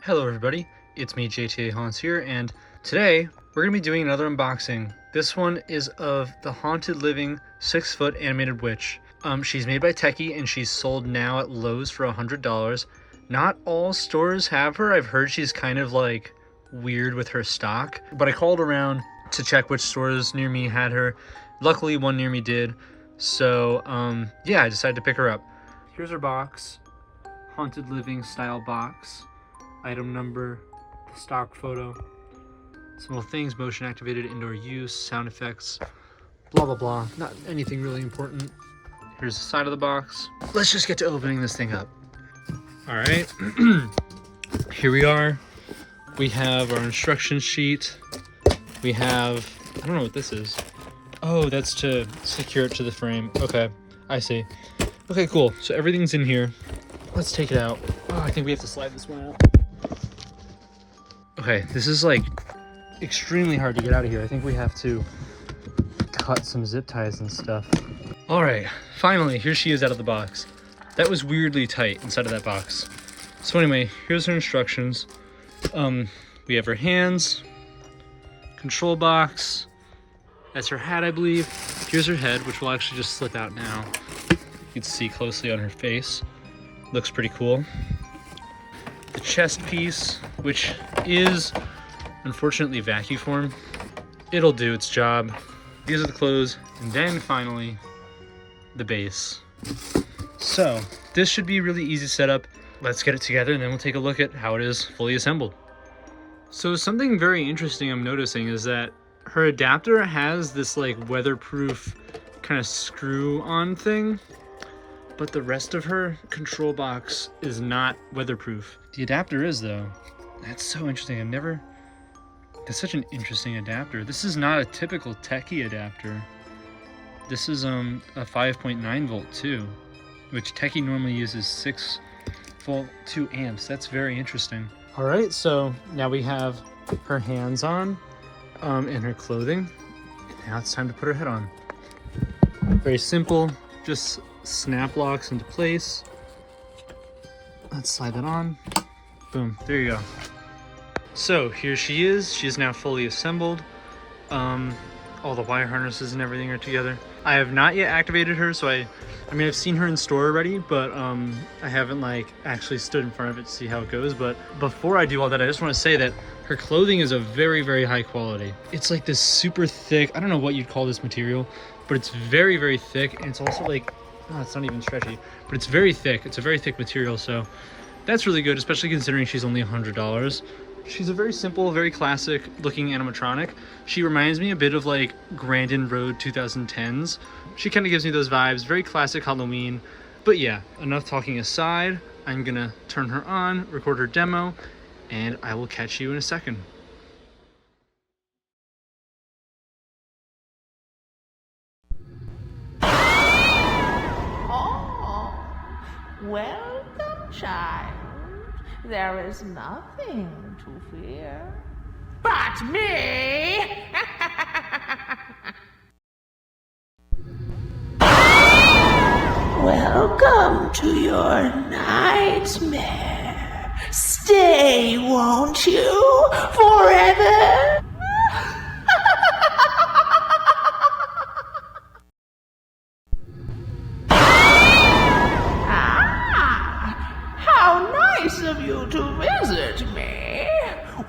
Hello everybody, it's me JTA Haunts here, and today we're going to be doing another unboxing. This one is of the Haunted Living 6-foot animated witch. She's made by Techie and she's sold now at Lowe's for $100. Not all stores have her. I've heard she's kind of like weird with her stock, but I called around to check which stores near me had her. Luckily one near me did, so yeah, I decided to pick her up. Here's her box, Haunted Living style box. Item number, the stock photo, some little things, motion activated, indoor use, sound effects, blah blah blah. Not anything really important. Here's the side of the box. Let's just get to opening this thing up. All right, here we are. We have our instruction sheet. We have, I don't know what this is. Oh, that's to secure it to the frame. Okay, I see. Okay, cool. So everything's in here. Let's take it out. Oh, I think we have to slide this one out. Okay, this is like extremely hard to get out of here. I think we have to cut some zip ties and stuff. All right, finally, here she is out of the box. That was weirdly tight inside of that box. So anyway, here's her instructions. We have her hands, control box. That's her hat, I believe. Here's her head, which will actually just slip out now. You can see closely on her face. Looks pretty cool. The chest piece, which is unfortunately vacuum form. It'll do its job. These are the clothes, and then finally the base. So this should be really easy setup. Let's get it together and then we'll take a look at how it is fully assembled. So something very interesting I'm noticing is that her adapter has this like weatherproof kind of screw on thing, but the rest of her control box is not weatherproof. The adapter is though. That's so interesting. That's such an interesting adapter. This is not a typical Techie adapter. This is a 5.9 volt too, which Techie normally uses 6 volt 2 amps. That's very interesting. All right, so now we have her hands on and her clothing. Now it's time to put her head on. Very simple, just snap locks into place. Let's slide that on. Boom, there you go. So here she is. She is now fully assembled. All the wire harnesses and everything are together. I have not yet activated her, so I mean, I've seen her in store already, but I haven't like actually stood in front of it to see how it goes. But before I do all that, I just want to say that her clothing is of very, very high quality. It's like this super thick, I don't know what you'd call this material, but it's very, very thick. And it's also like, oh, it's not even stretchy, but it's very thick. It's a very thick material, so that's really good, especially considering she's only $100. She's a very simple, very classic looking animatronic. She reminds me a bit of like Grandin Road 2010s. She kind of gives me those vibes, very classic Halloween. But yeah, enough talking aside. I'm gonna turn her on, record her demo, and I will catch you in a second. Oh, welcome, child. There is nothing to fear but me. Welcome to your nightmare. Stay, won't you, forever? Of you to visit me.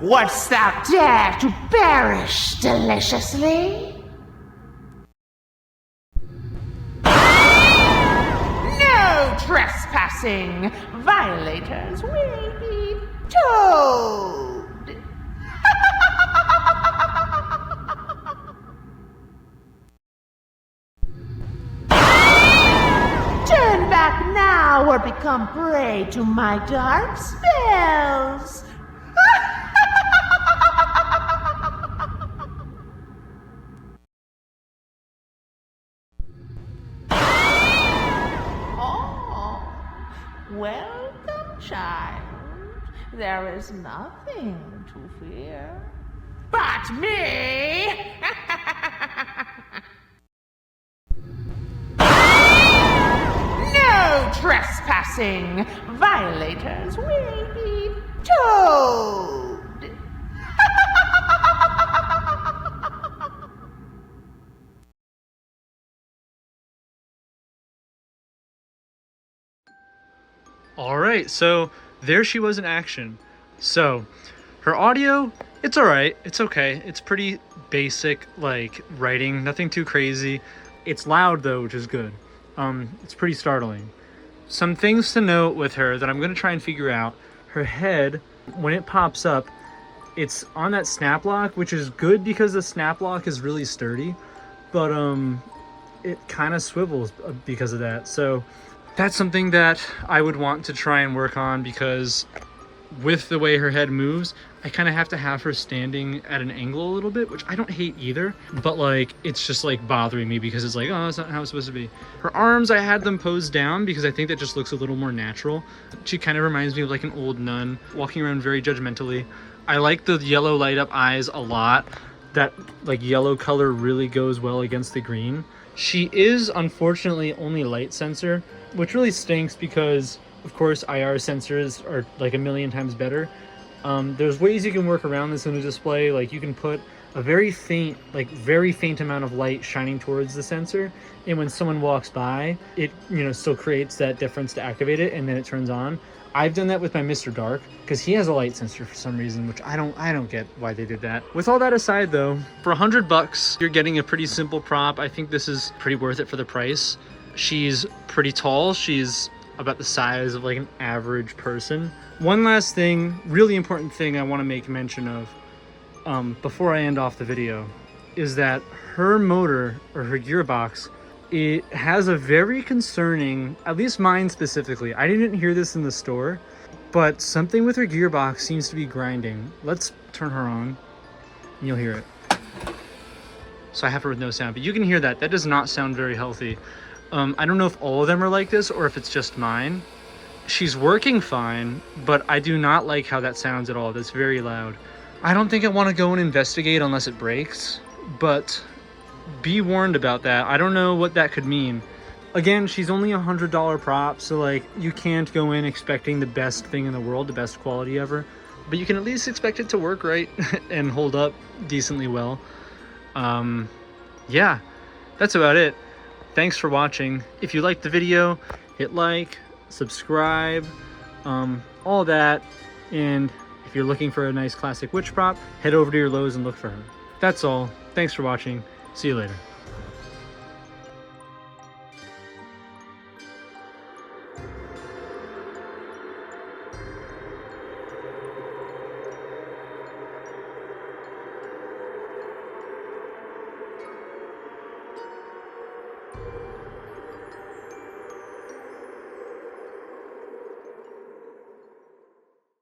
Wouldst thou dare to perish deliciously? No trespassing! Violators will be told. Turn back now or become prey to my dark spells. Oh, welcome, child. There is nothing to fear but me. No trespassing! Violators will be Toad. All right, so there she was in action. So her audio, it's all right. It's okay. It's pretty basic, like writing, nothing too crazy. It's loud though, which is good. It's pretty startling. Some things to note with her that I'm gonna try and figure out. Her head, when it pops up, it's on that snap lock, which is good because the snap lock is really sturdy, but it kind of swivels because of that. So that's something that I would want to try and work on, because with the way her head moves, I kind of have to have her standing at an angle a little bit, which I don't hate either, but like it's just like bothering me because it's like, oh, that's not how it's supposed to be. Her arms, I had them posed down because I think that just looks a little more natural. She kind of reminds me of like an old nun, walking around very judgmentally. I like the yellow light up eyes a lot. That like yellow color really goes well against the green. She is unfortunately only light sensor, which really stinks because of course IR sensors are like a million times better. There's ways you can work around this in a display. Like you can put a very faint amount of light shining towards the sensor, and when someone walks by, it still creates that difference to activate it, and then it turns on. I've done that with my Mr. Dark because he has a light sensor for some reason, which I don't get why they did that. With all that aside though, for $100 you're getting a pretty simple prop. I think this is pretty worth it for the price. She's pretty tall. She's about the size of like an average person. One last thing, really important thing I want to make mention of before I end off the video is that her motor, or her gearbox, it has a very concerning, at least mine specifically, I didn't hear this in the store, but something with her gearbox seems to be grinding. Let's turn her on and you'll hear it. So I have her with no sound, but you can hear that. That does not sound very healthy. I don't know if all of them are like this or if it's just mine. She's working fine, but I do not like how that sounds at all. That's very loud. I don't think I want to go and investigate unless it breaks, but be warned about that. I don't know what that could mean. Again, she's only $100 prop, so like you can't go in expecting the best thing in the world, the best quality ever, but you can at least expect it to work right and hold up decently well. Yeah, that's about it. Thanks for watching. If you liked the video, hit like, subscribe, all that. And if you're looking for a nice classic witch prop, head over to your Lowe's and look for her. That's all. Thanks for watching. See you later.